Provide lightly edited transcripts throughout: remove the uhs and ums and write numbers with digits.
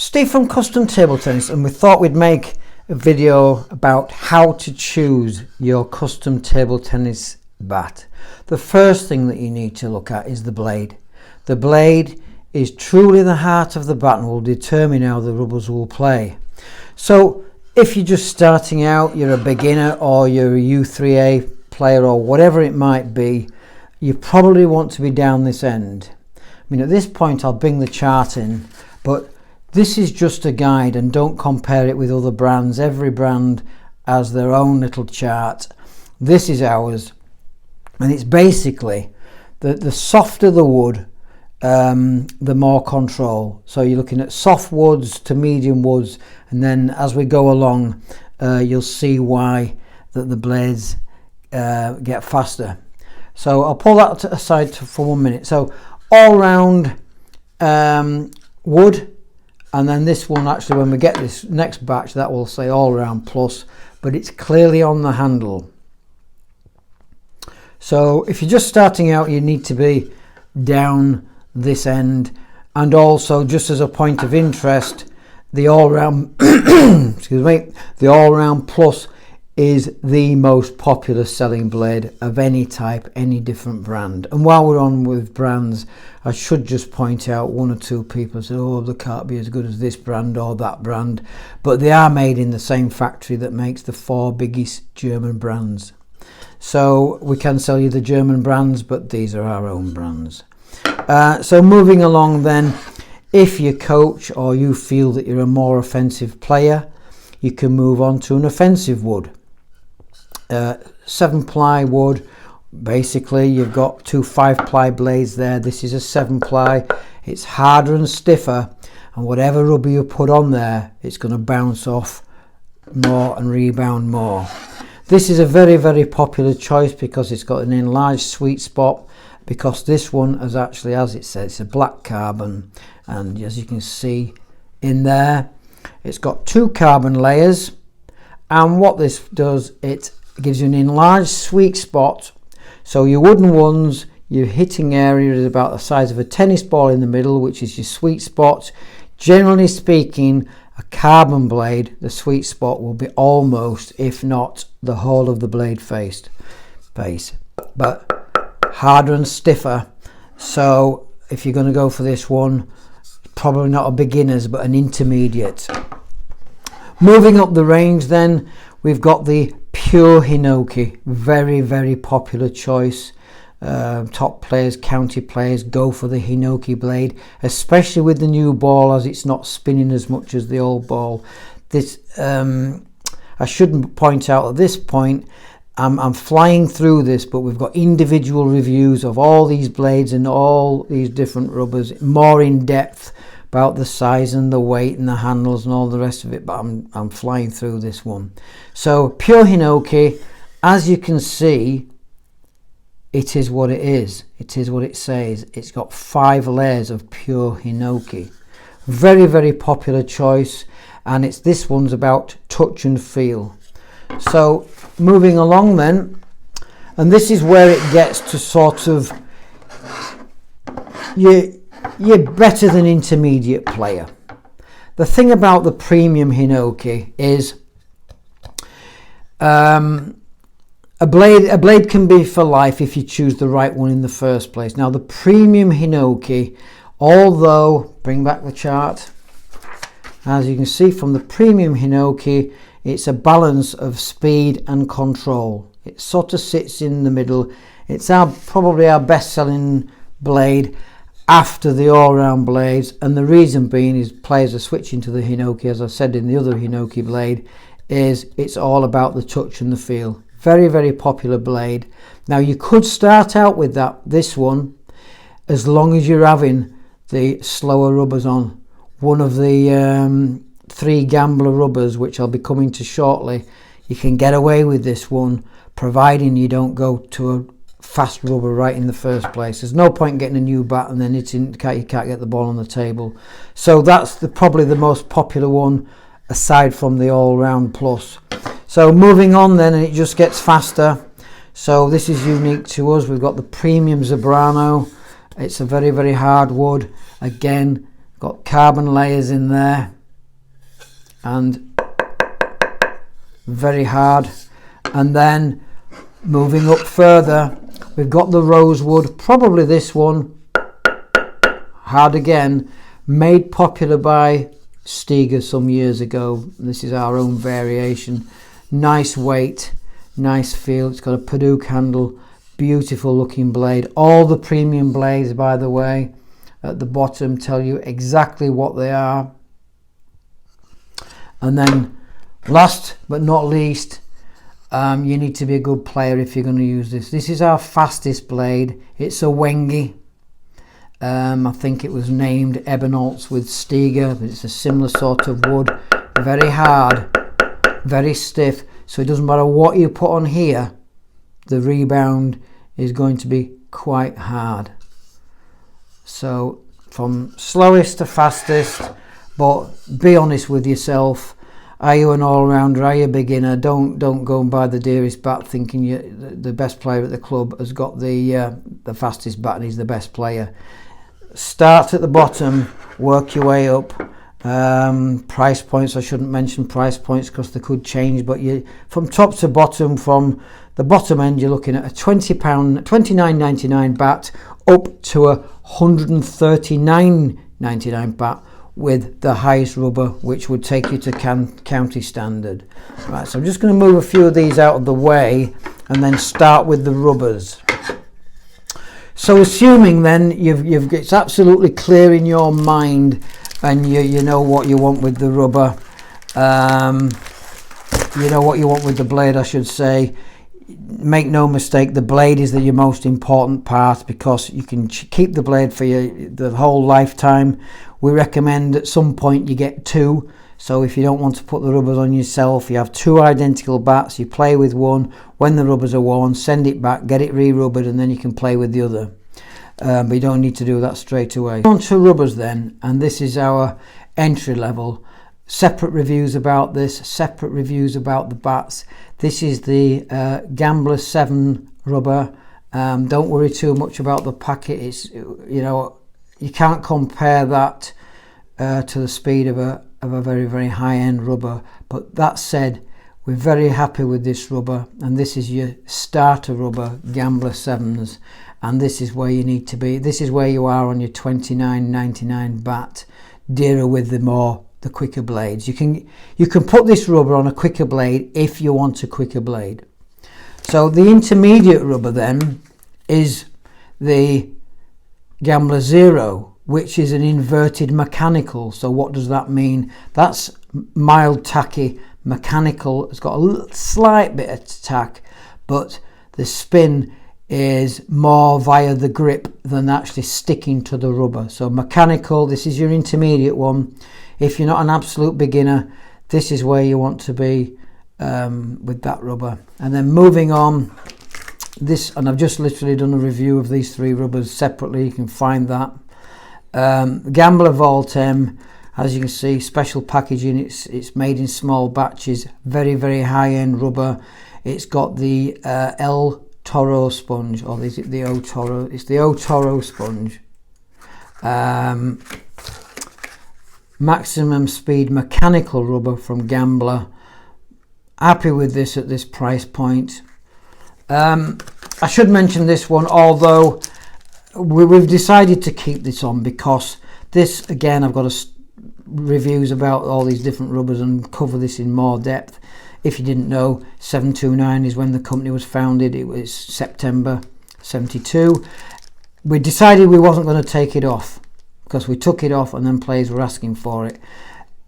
Steve from Custom Table Tennis, and we thought we'd make a video about how to choose your custom table tennis bat. The first thing that you need to look at is the blade. The blade is truly the heart of the bat and will determine how the rubbers will play. So if you're just starting out, you're a beginner or you're a U3A player or whatever it might be, you probably want to be down this end. I mean, at this point I'll bring the chart in, but this is just a guide and don't compare it with other brands. Every brand has their own little chart. This is ours, and it's basically the softer the wood, the more control. So you're looking at soft woods to medium woods, and then as we go along you'll see why that the blades get faster. So I'll pull that aside for 1 minute. So all round wood, and then this one, actually when we get this next batch, that will say all round plus, but it's clearly on the handle. So if you're just starting out, you need to be down this end. And also, just as a point of interest, the all round excuse me, the all round plus is the most popular selling blade of any type, any different brand. And while we're on with brands, I should just point out one or two people say, oh, they can't be as good as this brand or that brand, but they are made in the same factory that makes the 4 biggest German brands. So we can sell you the German brands, but these are our own brands. So moving along then, if you coach or you feel that you're a more offensive player, you can move on to an offensive wood. 7-ply wood. Basically you've got 2 5-ply blades there. This is a 7-ply. It's harder and stiffer, and whatever rubber you put on there, it's going to bounce off more and rebound more. This is a very, very popular choice because it's got an enlarged sweet spot, because this one is actually, as it says, it's a black carbon, and as you can see in there, it's got 2 carbon layers. And what this does, it gives you an enlarged sweet spot. So your wooden ones, your hitting area is about the size of a tennis ball in the middle, which is your sweet spot. Generally speaking, a carbon blade, the sweet spot will be almost, if not the whole of the blade face, but harder and stiffer. So if you're going to go for this one, probably not a beginner's but an intermediate. Moving up the range then, we've got the pure Hinoki. Very, very popular choice. Top players, county players go for the Hinoki blade, especially with the new ball, as it's not spinning as much as the old ball. This I shouldn't point out at this point, I'm flying through this, but we've got individual reviews of all these blades and all these different rubbers, more in depth about the size and the weight and the handles and all the rest of it, but I'm flying through this one. So pure Hinoki, as you can see, it is what it is. It is what it says. It's got 5 layers of pure Hinoki. Very, very popular choice, and this one's about touch and feel. So moving along then, and this is where it gets to sort of you're better than intermediate player. The thing about the premium Hinoki is a blade can be for life if you choose the right one in the first place. Now the premium Hinoki, although, bring back the chart, as you can see from the premium Hinoki, it's a balance of speed and control. It sort of sits in the middle. It's probably our best selling blade after the all-round blades, and the reason being is players are switching to the Hinoki, as I said in the other Hinoki blade, is it's all about the touch and the feel. Very, very popular blade. Now you could start out with this one, as long as you're having the slower rubbers on. One of the 3 Gambler rubbers, which I'll be coming to shortly, you can get away with this one, providing you don't go to a fast rubber right in the first place. There's no point getting a new bat and then you can't get the ball on the table. So that's probably the most popular one, aside from the all-round plus. So moving on then, and it just gets faster. So this is unique to us. We've got the premium Zebrano. It's a very, very hard wood. Again, got carbon layers in there, and very hard. And then moving up further, we've got the rosewood, probably this one, hard again, made popular by Stiga some years ago. This is our own variation. Nice weight, nice feel. It's got a Paduke handle, beautiful looking blade. All the premium blades, by the way, at the bottom tell you exactly what they are. And then last but not least, you need to be a good player if you're going to use this. This is our fastest blade. It's a Wengi. I think it was named Ebenholz with Stiga, but it's a similar sort of wood. Very hard, very stiff, so it doesn't matter what you put on here, the rebound is going to be quite hard. So from slowest to fastest, but be honest with yourself. Are you an all-rounder? Are you a beginner? Don't go and buy the dearest bat thinking the best player at the club has got the fastest bat and he's the best player. Start at the bottom, work your way up. Price points, I shouldn't mention price points because they could change, but you from top to bottom, from the bottom end you're looking at a £20, £29.99 bat up to a £139.99 bat with the highest rubber, which would take you to county standard. Right, so I'm just going to move a few of these out of the way and then start with the rubbers. So assuming then it's absolutely clear in your mind and you know what you want with the rubber, you know what you want with the blade, I should say. Make no mistake, the blade is your most important part because you can keep the blade for the whole lifetime. We recommend at some point you get two, so if you don't want to put the rubbers on yourself, you have two identical bats, you play with one, when the rubbers are worn, send it back, get it re-rubbered, and then you can play with the other. But you don't need to do that straight away. On to rubbers then, and this is our entry level. Separate reviews about this, separate reviews about the bats. This is the Gambler 7 rubber. Don't worry too much about the packet. It's, you know, you can't compare that to the speed of a very, very high-end rubber. But that said, we're very happy with this rubber, and this is your starter rubber, Gambler 7s, and this is where you need to be. This is where you are on your $29.99 bat, dearer with the quicker blades. You can put this rubber on a quicker blade if you want a quicker blade. So the intermediate rubber then is the Gambler 0, which is an inverted mechanical. So what does that mean? That's mild tacky mechanical. It's got a slight bit of tack, but the spin is more via the grip than actually sticking to the rubber. So mechanical, this is your intermediate one. If you're not an absolute beginner, this is where you want to be with that rubber. And then moving on, this, and I've just literally done a review of these three rubbers separately, you can find that. Gambler Volt M, as you can see, special packaging, it's made in small batches, very, very high-end rubber. It's got the El Toro sponge, or is it the O Toro? It's the O Toro sponge. Maximum speed mechanical rubber from Gambler. Happy with this at this price point. I should mention this one, although we've decided to keep this on because this, again, I've got reviews about all these different rubbers and cover this in more depth. If you didn't know, 729 is when the company was founded. It was September 72. We decided we wasn't going to take it off because we took it off and then players were asking for it.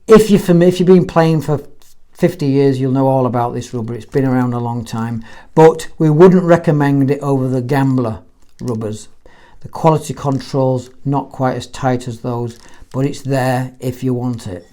If you've been playing for 50 years, you'll know all about this rubber. It's been around a long time, but we wouldn't recommend it over the Gambler rubbers. The quality control's not quite as tight as those, but it's there if you want it.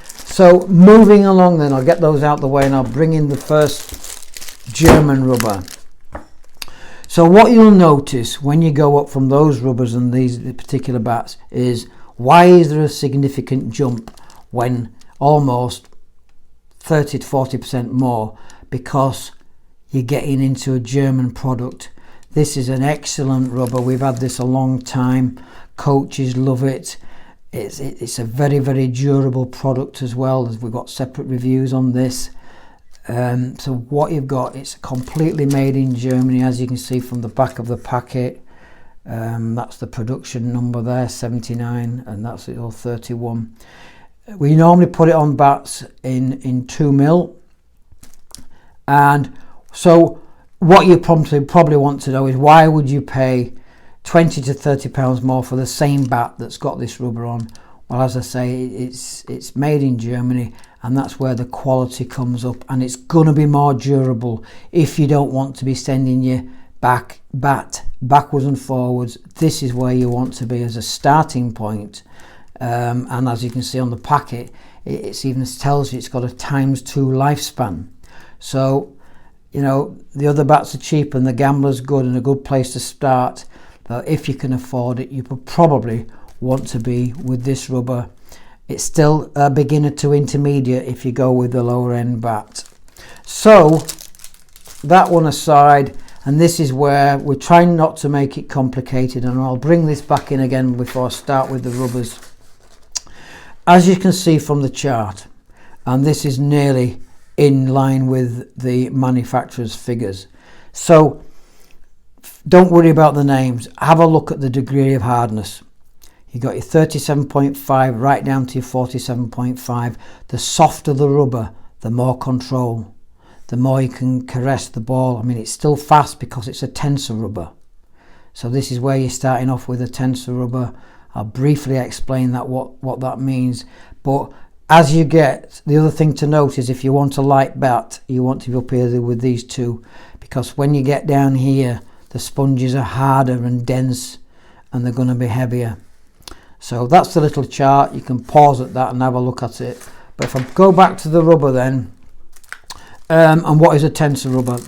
So moving along then, I'll get those out the way and I'll bring in the first German rubber. So what you'll notice when you go up from those rubbers and these particular bats is, why is there a significant jump when almost 30 to 40% more? Because you're getting into a German product. This is an excellent rubber. We've had this a long time. Coaches love it. It's a very, very durable product as well. We've got separate reviews on this. So what you've got, it's completely made in Germany, as you can see from the back of the packet. That's the production number there, 79, and that's it all 31. We normally put it on bats in 2mm. And so what you probably want to know is, why would you pay 20 to 30 pounds more for the same bat that's got this rubber on? Well, as I say, it's made in Germany, and that's where the quality comes up, and it's going to be more durable. If you don't want to be sending your bat backwards and forwards, this is where you want to be as a starting point. And as you can see on the packet, it even tells you it's got a ×2 lifespan. So, you know, the other bats are cheap and the Gambler's good and a good place to start. But if you can afford it, you would probably want to be with this rubber. It's still a beginner to intermediate if you go with the lower end bat. So that one aside, and this is where we're trying not to make it complicated, and I'll bring this back in again before I start with the rubbers. As you can see from the chart, and this is nearly in line with the manufacturer's figures, so don't worry about the names. Have a look at the degree of hardness. You got your 37.5 right down to your 47.5. The softer the rubber, the more control, the more you can caress the ball. I mean, it's still fast because it's a tensor rubber. So this is where you're starting off with a tensor rubber. I'll briefly explain that what that means. But as you get, the other thing to note is, if you want a light bat, you want to be up here with these two, because when you get down here, the sponges are harder and dense, and they're going to be heavier. So that's the little chart. You can pause at that and have a look at it. But if I go back to the rubber then, and what is a tensor rubber?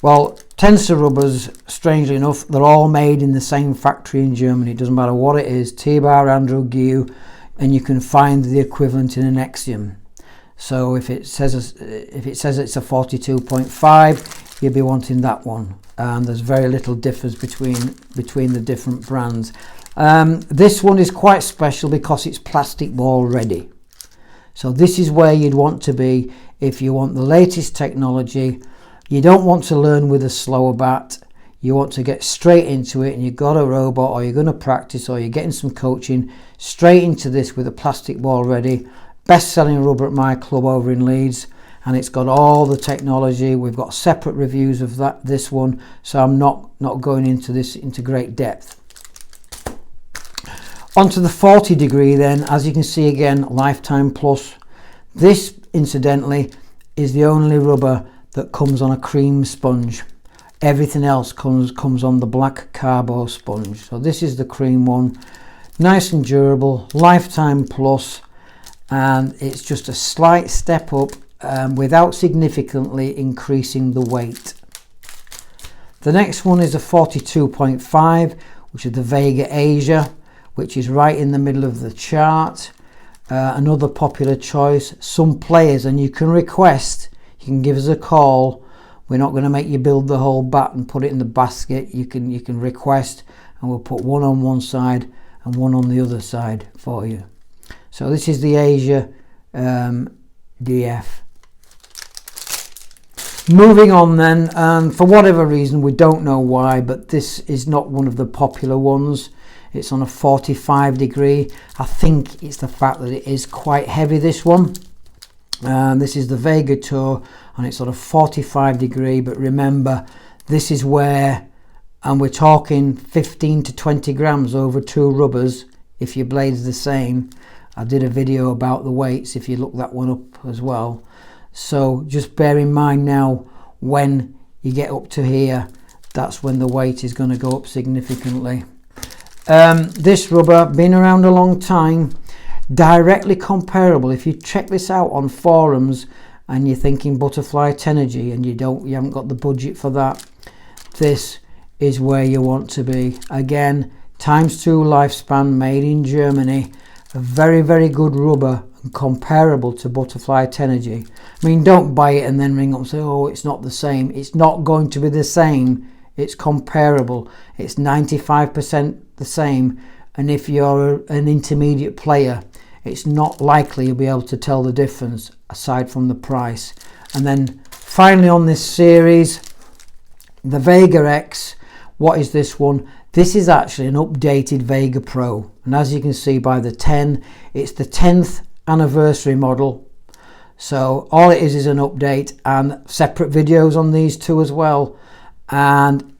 Well, tensor rubbers, strangely enough, they're all made in the same factory in Germany. It doesn't matter what it is, T-bar, Andro, Gu, and you can find the equivalent in an Axiom. So if it says it's a 42.5, you'll be wanting that one. And there's very little difference between the different brands. This one is quite special because it's plastic ball ready. So this is where you'd want to be if you want the latest technology. You don't want to learn with a slower bat. You want to get straight into it, and you've got a robot, or you're going to practice, or you're getting some coaching, straight into this with a plastic ball ready. Best selling rubber at my club over in Leeds, and it's got all the technology. We've got separate reviews of this one, so I'm not going into this into great depth. Onto the 40 degree then, as you can see again, Lifetime Plus. This, incidentally, is the only rubber that comes on a cream sponge. Everything else comes on the black carbo sponge. So this is the cream one, nice and durable, Lifetime Plus, and it's just a slight step up without significantly increasing the weight. The next one is a 42.5, which is the Vega Asia, which is right in the middle of the chart. Another popular choice. Some players, and you can request, you can give us a call. We're not going to make you build the whole bat and put it in the basket. You can request, and we'll put one on one side and one on the other side for you. So this is the Asia DF. Moving on then, and for whatever reason, we don't know why, but this is not one of the popular ones. It's on a 45 degree. I think it's the fact that it is quite heavy, this one. This is the Vega Tour, and it's on a 45 degree, but remember, this is where, and we're talking 15 to 20 grams over two rubbers if your blade's the same. I did a video about the weights if you look that one up as well. So just bear in mind now, when you get up to here, that's when the weight is going to go up significantly. This rubber, been around a long time, directly comparable. If you check this out on forums and you're thinking Butterfly Tenergy and you haven't got the budget for that, this is where you want to be. Again, ×2 lifespan, made in Germany, a very, very good rubber and comparable to Butterfly Tenergy. I mean, don't buy it and then ring up and say, oh, it's not the same. It's not going to be the same. It's comparable. It's 95% the same, and if you're an intermediate player, it's not likely you'll be able to tell the difference aside from the price. And then finally on this series, the Vega X. What is this one? This is actually an updated Vega Pro, and as you can see by the 10, it's the 10th anniversary model. So all it is an update, and separate videos on these two as well. And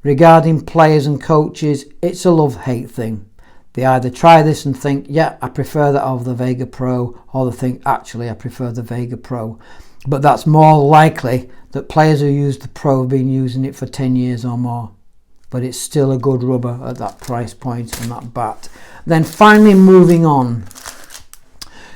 regarding players and coaches, it's a love-hate thing. They either try this and think, yeah, I prefer that over the Vega Pro, or they think, actually, I prefer the Vega Pro. But that's more likely that players who use the Pro have been using it for 10 years or more. But it's still a good rubber at that price point and that bat. Then finally moving on.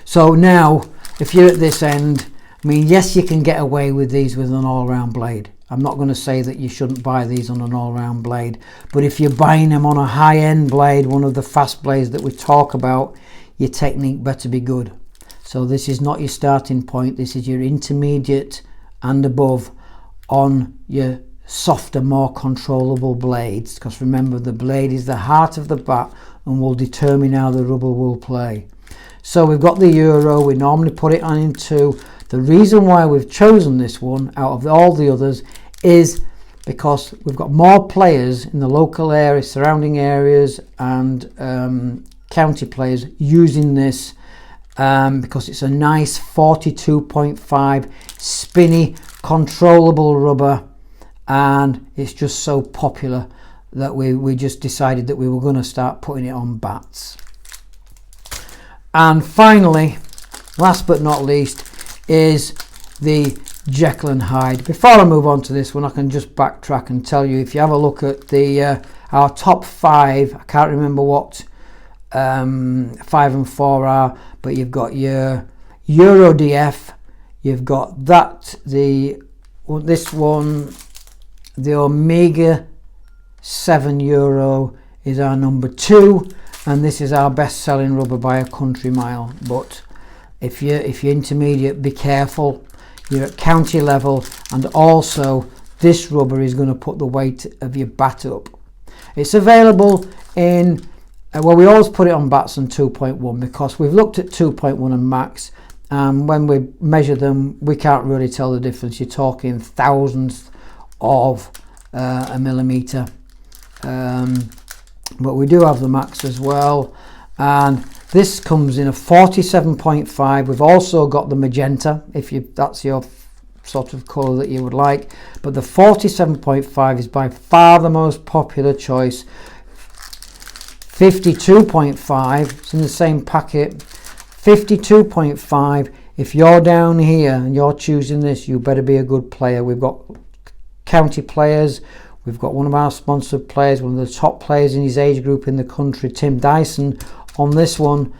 So now, if you're at this end, I mean, yes, you can get away with these with an all-round blade. I'm not going to say that you shouldn't buy these on an all-round blade, but if you're buying them on a high-end blade, one of the fast blades that we talk about, your technique better be good. So this is not your starting point, this is your intermediate and above on your softer, more controllable blades, because remember, the blade is the heart of the bat and will determine how the rubber will play. So we've got the Euro, we normally put it on in 2. The reason why we've chosen this one out of all the others is because we've got more players in the local area, surrounding areas, and county players using this because it's a nice 42.5 spinny controllable rubber, and it's just so popular that we just decided that we were going to start putting it on bats. And finally, last but not least, is the Jekyll and Hyde. Before I move on to this one, I can just backtrack and tell you, if you have a look at the our top 5, I can't remember what 5 and 4 are, but you've got your Euro DF, you've got that, this one, the Omega 7 Euro is our number 2, and this is our best selling rubber by a country mile. But if you're intermediate, be careful. You're at county level, and also this rubber is going to put the weight of your bat up. It's available in, well, we always put it on bats on 2.1 because we've looked at 2.1 and max, and when we measure them, we can't really tell the difference. You're talking thousandths of a millimeter, but we do have the max as well, and this comes in a 47.5. We've also got the magenta, if that's your sort of colour that you would like, but the 47.5 is by far the most popular choice. 52.5, it's in the same packet. 52.5, if you're down here and you're choosing this, you better be a good player. We've got county players, we've got one of our sponsored players, one of the top players in his age group in the country, Tim Dyson, on this one.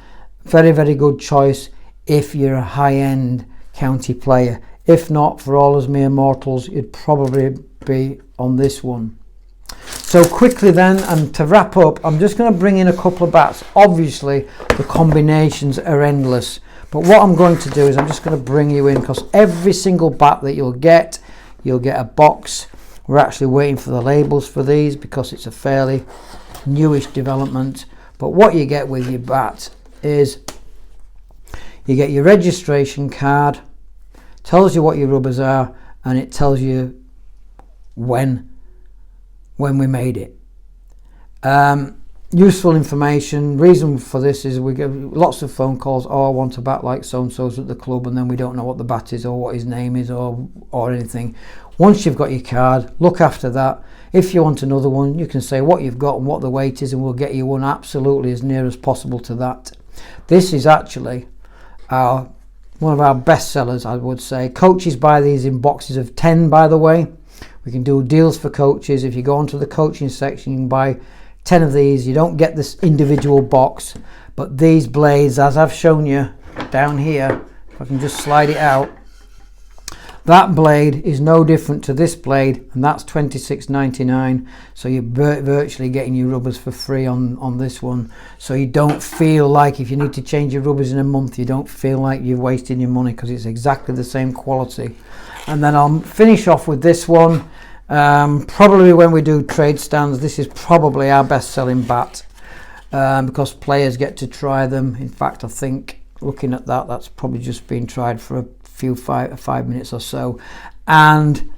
Very, very good choice if you're a high-end county player. If not, for all us mere mortals, you'd probably be on this one. So quickly then, and to wrap up, I'm just going to bring in a couple of bats. Obviously the combinations are endless, but what I'm going to do is I'm just going to bring you in, because every single bat that you'll get a box. We're actually waiting for the labels for these because it's a fairly newish development. But what you get with your bat is you get your registration card, tells you what your rubbers are, and it tells you when we made it. Useful information. Reason for this is we get lots of phone calls. Oh, I want a bat like so and so's at the club, and then we don't know what the bat is or what his name is or anything. Once you've got your card, look after that. If you want another one, you can say what you've got and what the weight is, and we'll get you one absolutely as near as possible to that. This is actually one of our best sellers, I would say. Coaches buy these in boxes of 10, by the way. We can do deals for coaches. If you go onto the coaching section, you can buy 10 of these. You don't get this individual box, but these blades, as I've shown you down here, if I can just slide it out, that blade is no different to this blade, and that's $26.99. So you're virtually getting your rubbers for free on this one. So you don't feel like, if you need to change your rubbers in a month, you don't feel like you're wasting your money, because it's exactly the same quality. And then I'll finish off with this one. Probably when we do trade stands, this is probably our best selling bat. because players get to try them. In fact, I think looking at that, that's probably just been tried for a few 5 minutes or so. And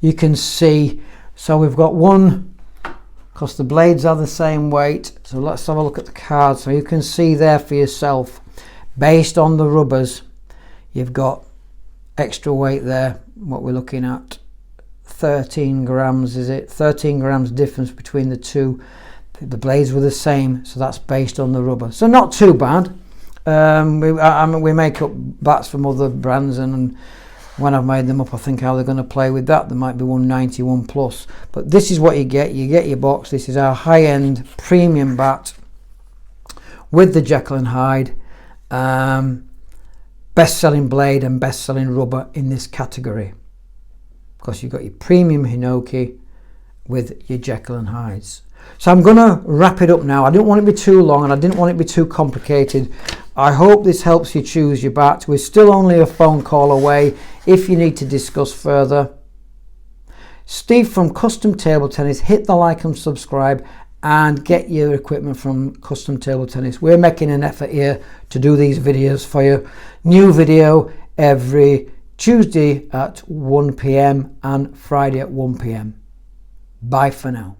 you can see, so we've got one, because the blades are the same weight. So let's have a look at the card. So you can see there for yourself, based on the rubbers, you've got extra weight there. What we're looking at, 13 grams, is it? 13 grams difference between the two. The blades were the same, so that's based on the rubber. So not too bad. I mean, we make up bats from other brands, and when I've made them up, I think how they're going to play with that. There might be 191 plus, but this is what you get. You get your box. This is our high-end premium bat with the Jekyll and Hyde, best-selling blade and best-selling rubber in this category. Of course, you've got your premium Hinoki with your Jekyll and Hydes. So I'm going to wrap it up now. I didn't want it to be too long, and I didn't want it to be too complicated. I hope this helps you choose your bat. We're still only a phone call away if you need to discuss further. Steve from Custom Table Tennis, hit the like and subscribe and get your equipment from Custom Table Tennis. We're making an effort here to do these videos for you. New video every Tuesday at 1 p.m. and Friday at 1 p.m. Bye for now.